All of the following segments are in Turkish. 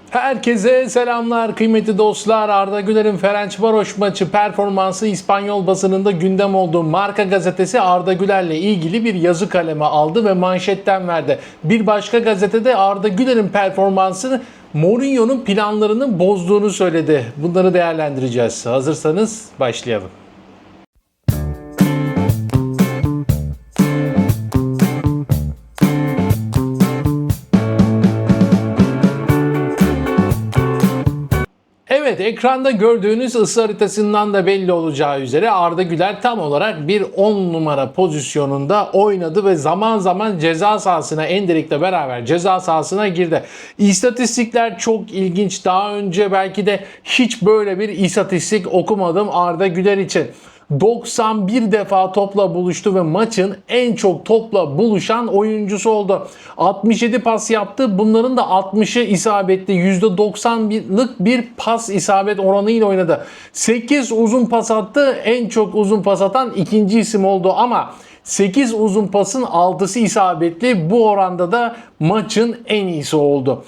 Herkese selamlar kıymetli dostlar. Arda Güler'in Ferencvaros maçı performansı İspanyol basınında gündem olduğu Marca gazetesi Arda Güler'le ilgili bir yazı kaleme aldı ve manşetten verdi. Bir başka gazetede Arda Güler'in performansını Mourinho'nun planlarını bozduğunu söyledi. Bunları değerlendireceğiz. Hazırsanız başlayalım. Evet, ekranda gördüğünüz ısı haritasından da belli olacağı üzere Arda Güler tam olarak bir 10 numara pozisyonunda oynadı ve zaman zaman ceza sahasına Endrick'le beraber ceza sahasına girdi. İstatistikler çok ilginç. Daha önce belki de hiç böyle bir istatistik okumadım Arda Güler için. 91 defa topla buluştu ve maçın en çok topla buluşan oyuncusu oldu. 67 pas yaptı. Bunların da 60'ı isabetli. %90'lık bir pas isabet oranıyla oynadı. 8 uzun pas attı. En çok uzun pas atan ikinci isim oldu ama 8 uzun pasın 6'sı isabetli. Bu oranda da maçın en iyisi oldu.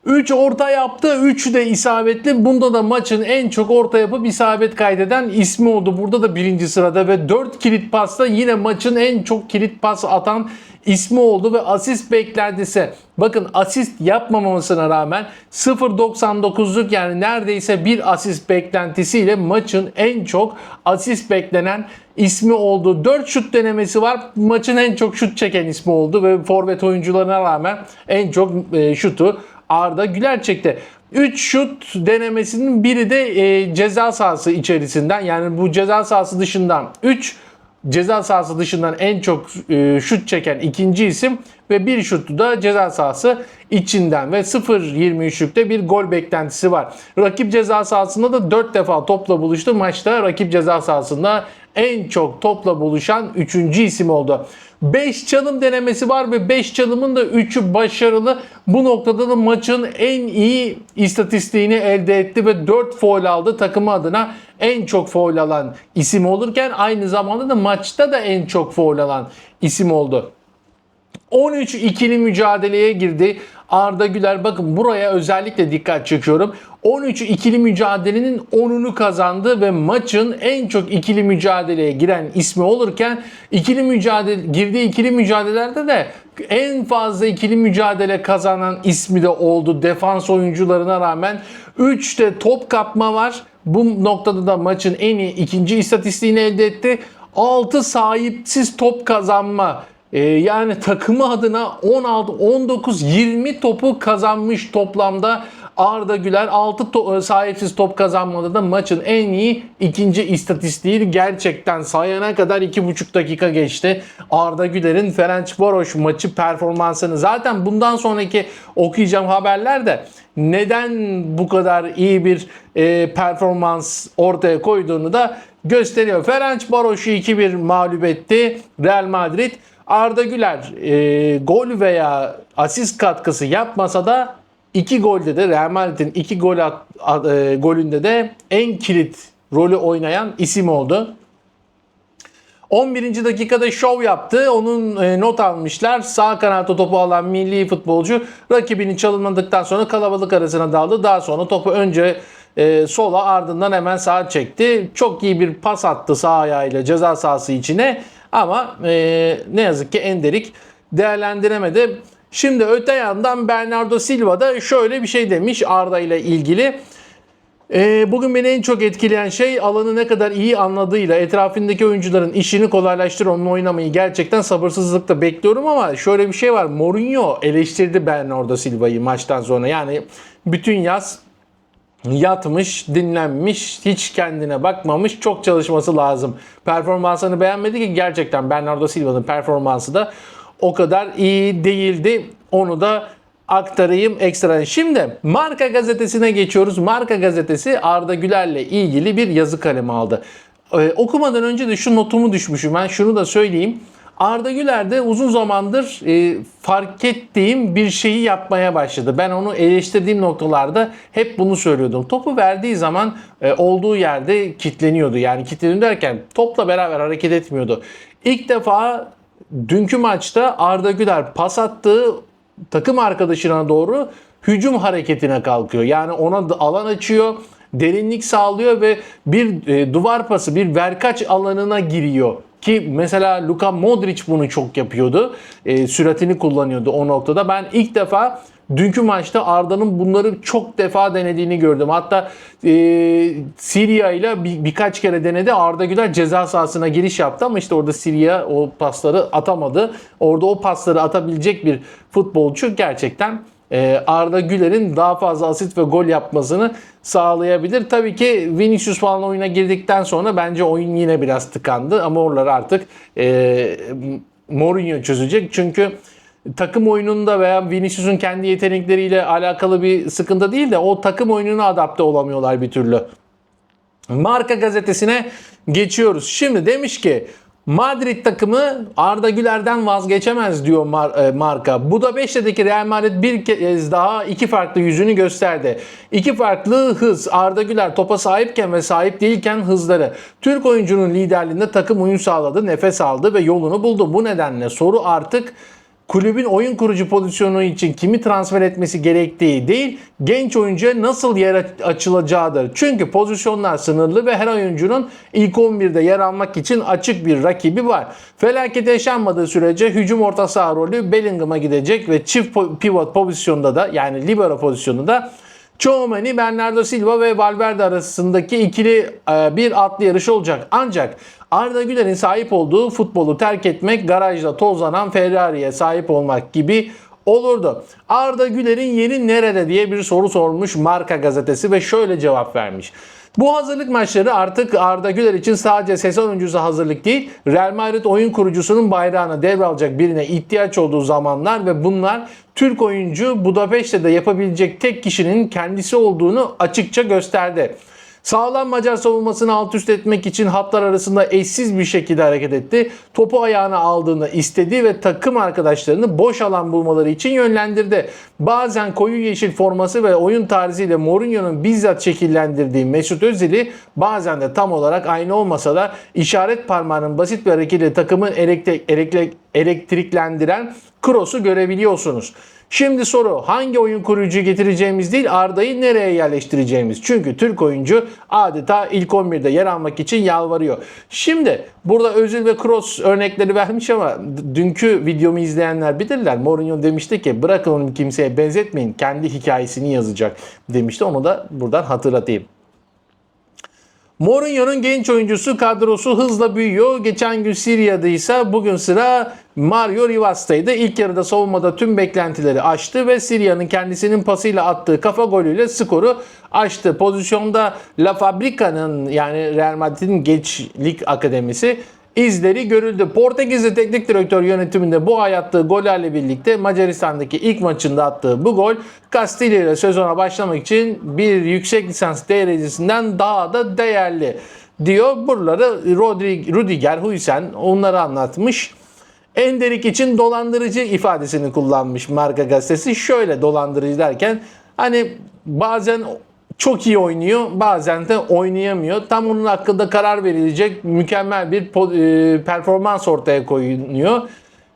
3 orta yaptı. 3'ü de isabetli. Bunda da maçın en çok orta yapıp isabet kaydeden ismi oldu. Burada da birinci sırada ve 4 kilit pasta yine maçın en çok kilit pas atan ismi oldu ve asist beklentisi. Bakın asist yapmamamasına rağmen 0.99'luk yani neredeyse bir asist beklentisiyle maçın en çok asist beklenen ismi oldu. 4 şut denemesi var. Maçın en çok şut çeken ismi oldu ve forvet oyuncularına rağmen en çok şutu Arda Güler çekti. 3 şut denemesinin biri de ceza sahası içerisinden, yani bu ceza sahası dışından 3 ceza sahası dışından en çok şut çeken ikinci isim ve bir şutu da ceza sahası içinden ve 0.23'lükte bir gol beklentisi var. Rakip ceza sahasında da 4 defa topla buluştu. Maçta rakip ceza sahasında en çok topla buluşan 3. isim oldu. 5 çalım denemesi var ve 5 çalımın da 3'ü başarılı. Bu noktada da maçın en iyi istatistiğini elde etti ve 4 faul aldı. Takımı adına en çok faul alan isim olurken aynı zamanda da maçta da en çok faul alan isim oldu. 13 ikili mücadeleye girdi Arda Güler. Bakın buraya özellikle dikkat çekiyorum. 13 ikili mücadelenin 10'unu kazandı ve maçın en çok ikili mücadeleye giren ismi olurken girdiği ikili mücadelelerde de en fazla ikili mücadele kazanan ismi de oldu. Defans oyuncularına rağmen 3'te top kapma var. Bu noktada da maçın en iyi ikinci istatistiğini elde etti. 6 sahipsiz top kazanma. Yani takımı adına 16, 19, 20 topu kazanmış toplamda Arda Güler. 6 sahipsiz top kazanmada da maçın en iyi ikinci istatistiği. Gerçekten sayana kadar 2,5 dakika geçti. Arda Güler'in Ferencvaros maçı performansını zaten bundan sonraki okuyacağım haberlerde neden bu kadar iyi bir performans ortaya koyduğunu da gösteriyor. Ferencvaros'u 2-1 mağlup etti Real Madrid. Arda Güler gol veya asist katkısı yapmasa da 2 golde de Real Madrid'in 2 golünde de en kilit rolü oynayan isim oldu. 11. dakikada şov yaptı. Onun not almışlar. Sağ kanatta topu alan milli futbolcu rakibinin çalınmadıktan sonra kalabalık arasına daldı. Daha sonra topu önce sola ardından hemen sağa çekti. Çok iyi bir pas attı sağ ayağıyla ceza sahası içine. Ama ne yazık ki Endrick değerlendiremedi. Şimdi öte yandan Bernardo Silva da şöyle bir şey demiş Arda ile ilgili. Bugün beni en çok etkileyen şey alanı ne kadar iyi anladığıyla etrafındaki oyuncuların işini kolaylaştırır, onunla oynamayı gerçekten sabırsızlıkla bekliyorum ama şöyle bir şey var. Mourinho eleştirdi Bernardo Silva'yı maçtan sonra. Yani bütün yaz yatmış, dinlenmiş, hiç kendine bakmamış, çok çalışması lazım. Performansını beğenmedi ki gerçekten Bernardo Silva'nın performansı da o kadar iyi değildi. Onu da aktarayım ekstradan. Şimdi Marca gazetesine geçiyoruz. Marca gazetesi Arda Güler'le ilgili bir yazı kalemi aldı. Okumadan önce de şu notumu düşmüşüm. Ben şunu da söyleyeyim. Arda Güler de uzun zamandır fark ettiğim bir şeyi yapmaya başladı. Ben onu eleştirdiğim noktalarda hep bunu söylüyordum. Topu verdiği zaman olduğu yerde kilitleniyordu. Yani kilitleniyor derken topla beraber hareket etmiyordu. İlk defa dünkü maçta Arda Güler pas attığı takım arkadaşına doğru hücum hareketine kalkıyor. Yani ona alan açıyor, derinlik sağlıyor ve bir duvar pası, bir verkaç alanına giriyor. Ki mesela Luka Modric bunu çok yapıyordu. Süratini kullanıyordu o noktada. Ben ilk defa dünkü maçta Arda'nın bunları çok defa denediğini gördüm. Hatta Siriya ile birkaç kere denedi. Arda Güler ceza sahasına giriş yaptı ama işte orada Siriya o pasları atamadı. Orada o pasları atabilecek bir futbolcu gerçekten Arda Güler'in daha fazla asist ve gol yapmasını sağlayabilir. Tabii ki Vinicius falan oyuna girdikten sonra bence oyun yine biraz tıkandı. Ama oraları artık Mourinho çözecek. Çünkü takım oyununda veya Vinicius'un kendi yetenekleriyle alakalı bir sıkıntı değil de o takım oyununa adapte olamıyorlar bir türlü. Marca gazetesine geçiyoruz. Şimdi demiş ki Madrid takımı Arda Güler'den vazgeçemez diyor Marca. Budapeşte'deki Real Madrid bir kez daha iki farklı yüzünü gösterdi. İki farklı hız. Arda Güler topa sahipken ve sahip değilken hızları. Türk oyuncunun liderliğinde takım uyum sağladı, nefes aldı ve yolunu buldu. Bu nedenle soru artık kulübün oyun kurucu pozisyonu için kimi transfer etmesi gerektiği değil, genç oyuncuya nasıl yer açılacağıdır. Çünkü pozisyonlar sınırlı ve her oyuncunun ilk 11'de yer almak için açık bir rakibi var. Felaket yaşanmadığı sürece hücum orta saha rolü Bellingham'a gidecek ve çift pivot pozisyonunda da yani libero pozisyonunda da Tchouaméni, Bernardo Silva ve Valverde arasındaki ikili bir atlı yarışı olacak. Ancak Arda Güler'in sahip olduğu futbolu terk etmek, garajda tozlanan Ferrari'ye sahip olmak gibi olurdu. Arda Güler'in yeri nerede diye bir soru sormuş Marca gazetesi ve şöyle cevap vermiş. Bu hazırlık maçları artık Arda Güler için sadece sezon öncesi hazırlık değil, Real Madrid oyun kurucusunun bayrağını devralacak birine ihtiyaç olduğu zamanlar ve bunlar Türk oyuncu Budapeşte'de yapabilecek tek kişinin kendisi olduğunu açıkça gösterdi. Sağlam Macar savunmasını alt üst etmek için hatlar arasında eşsiz bir şekilde hareket etti. Topu ayağına aldığını istedi ve takım arkadaşlarını boş alan bulmaları için yönlendirdi. Bazen koyu yeşil forması ve oyun tarziyle Mourinho'nun bizzat şekillendirdiği Mesut Özil'i, bazen de tam olarak aynı olmasa da işaret parmağının basit bir hareketiyle takımı elektriklendiren Kroos'u görebiliyorsunuz. Şimdi soru hangi oyun kurucuyu getireceğimiz değil, Arda'yı nereye yerleştireceğimiz. Çünkü Türk oyuncu adeta ilk 11'de yer almak için yalvarıyor. Şimdi burada Özil ve Kroos örnekleri vermiş ama dünkü videomu izleyenler bilirler. Mourinho demişti ki bırakın onu kimseye benzetmeyin, kendi hikayesini yazacak demişti. Onu da buradan hatırlatayım. Mourinho'nun genç oyuncusu kadrosu hızla büyüyor. Geçen gün Siria'da ise bugün sıra Mario Rivas'taydı. İlk yarıda savunmada tüm beklentileri aştı ve Siria'nın kendisinin pasıyla attığı kafa golüyle skoru aştı. Pozisyonda La Fabrica'nın yani Real Madrid'in gençlik akademisi izleri görüldü. Portekizli teknik direktör yönetiminde bu ay attığı gollerle birlikte Macaristan'daki ilk maçında attığı bu gol Castilla ile sezona başlamak için bir yüksek lisans derecesinden daha da değerli diyor. Buraları Rüdiger, Huysen onları anlatmış. Enderik için dolandırıcı ifadesini kullanmış Marca gazetesi. Şöyle dolandırıcı derken hani bazen çok iyi oynuyor, bazen de oynayamıyor. Tam onun hakkında karar verilecek mükemmel bir performans ortaya koyuyor.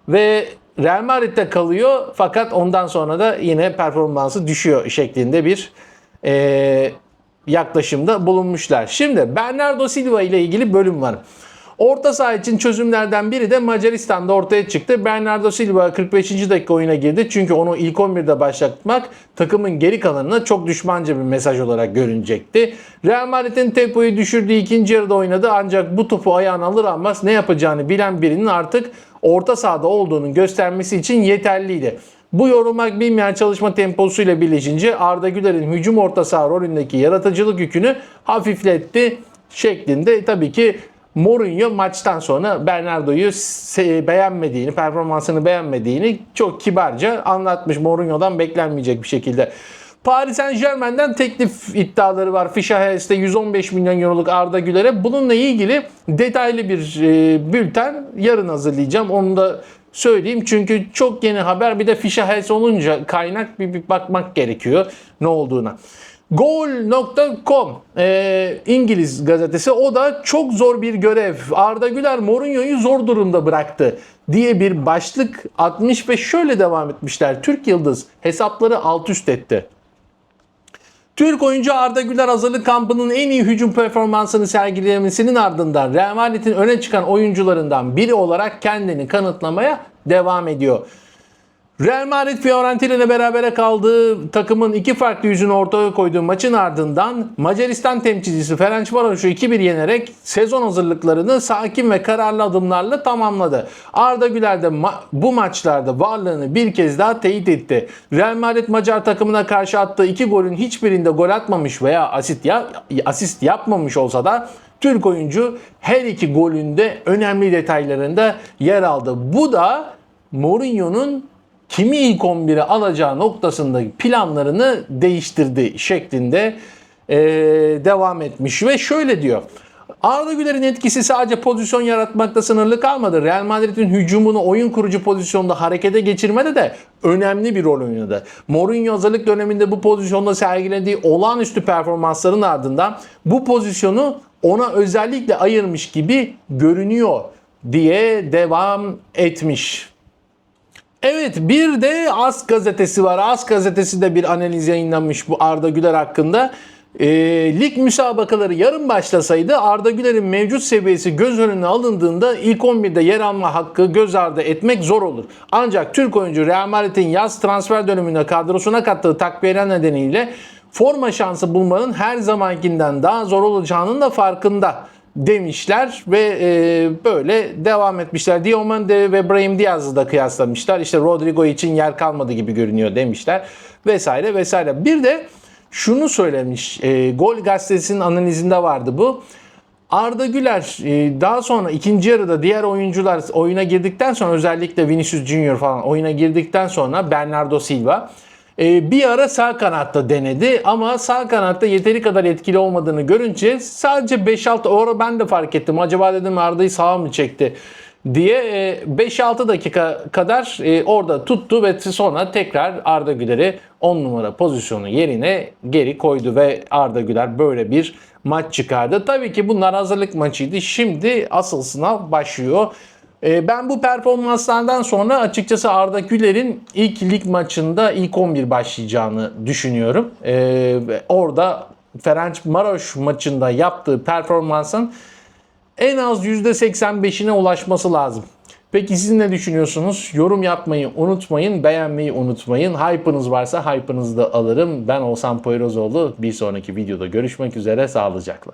Ve Real Madrid'de kalıyor fakat ondan sonra da yine performansı düşüyor şeklinde bir yaklaşımda bulunmuşlar. Şimdi Bernardo Silva ile ilgili bölüm var. Orta saha için çözümlerden biri de Macaristan'da ortaya çıktı. Bernardo Silva 45. dakika oyuna girdi. Çünkü onu ilk 11'de başlatmak takımın geri kalanına çok düşmanca bir mesaj olarak görünecekti. Real Madrid'in tempoyu düşürdüğü ikinci yarıda oynadı. Ancak bu topu ayağına alır almaz ne yapacağını bilen birinin artık orta sahada olduğunu göstermesi için yeterliydi. Bu yorulmak bilmeyen çalışma temposuyla birleşince Arda Güler'in hücum orta saha rolündeki yaratıcılık yükünü hafifletti şeklinde. Tabii ki Mourinho maçtan sonra Bernardo'yu beğenmediğini, performansını beğenmediğini çok kibarca anlatmış. Mourinho'dan beklenmeyecek bir şekilde. Paris Saint-Germain'den teklif iddiaları var. Fişahes'te 115 milyon euroluk Arda Güler'e. Bununla ilgili detaylı bir bülten yarın hazırlayacağım. Onu da söyleyeyim. Çünkü çok yeni haber, bir de Fischer Hals olunca kaynak bir bakmak gerekiyor ne olduğuna. Goal.com İngiliz gazetesi, o da çok zor bir görev. Arda Güler Mourinho'yu zor durumda bıraktı diye bir başlık atmış ve şöyle devam etmişler. Türk Yıldız hesapları alt üst etti. Türk oyuncu Arda Güler hazırlık kampının en iyi hücum performansını sergilemesinin ardından Real Madrid'in öne çıkan oyuncularından biri olarak kendini kanıtlamaya devam ediyor. Real Madrid Fiorentina ile berabere kaldığı takımın iki farklı yüzünü ortaya koyduğu maçın ardından Macaristan temsilcisi Ferencvaros'u 2-1 yenerek sezon hazırlıklarını sakin ve kararlı adımlarla tamamladı. Arda Güler de bu maçlarda varlığını bir kez daha teyit etti. Real Madrid Macar takımına karşı attığı 2 golün hiçbirinde gol atmamış veya asist yapmamış olsa da Türk oyuncu her iki golünde önemli detaylarında yer aldı. Bu da Mourinho'nun kimi ilk 11'e alacağı noktasındaki planlarını değiştirdi şeklinde devam etmiş ve şöyle diyor. Arda Güler'in etkisi sadece pozisyon yaratmakta sınırlı kalmadı. Real Madrid'in hücumunu oyun kurucu pozisyonda harekete geçirmede de önemli bir rol oynadı. Mourinho hazırlık döneminde bu pozisyonda sergilediği olağanüstü performansların ardından bu pozisyonu ona özellikle ayırmış gibi görünüyor diye devam etmiş. Evet, bir de AS gazetesi var. AS gazetesi de bir analiz yayınlamış bu Arda Güler hakkında. Lig müsabakaları yarın başlasaydı Arda Güler'in mevcut seviyesi göz önüne alındığında ilk 11'de yer alma hakkı göz ardı etmek zor olur. Ancak Türk oyuncu Real Madrid'in yaz transfer döneminde kadrosuna kattığı takviyeler nedeniyle forma şansı bulmanın her zamankinden daha zor olacağının da farkında demişler ve böyle devam etmişler. Diomande ve Brahim Diaz'ı da kıyaslamışlar. İşte Rodrigo için yer kalmadı gibi görünüyor demişler vesaire vesaire. Bir de şunu söylemiş, Gol gazetesinin analizinde vardı bu. Arda Güler daha sonra ikinci yarıda diğer oyuncular oyuna girdikten sonra, özellikle Vinicius Junior falan oyuna girdikten sonra, Bernardo Silva bir ara sağ kanatta denedi ama sağ kanatta yeteri kadar etkili olmadığını görünce sadece 5-6, orada ben de fark ettim. Acaba dedim Arda'yı sağa mı çekti diye 5-6 dakika kadar orada tuttu ve sonra tekrar Arda Güler'i 10 numara pozisyonu yerine geri koydu ve Arda Güler böyle bir maç çıkardı. Tabii ki bunlar hazırlık maçıydı. Şimdi asıl sınav başlıyor. Ben bu performanslardan sonra açıkçası Arda Güler'in ilk lig maçında ilk 11 başlayacağını düşünüyorum. Orada Ferencvaros maçında yaptığı performansın en az %85'ine ulaşması lazım. Peki siz ne düşünüyorsunuz? Yorum yapmayı unutmayın, beğenmeyi unutmayın. Hype'ınız varsa hype'ınızı da alırım. Ben Oğuzhan Poyrazoğlu. Bir sonraki videoda görüşmek üzere, sağlıcakla.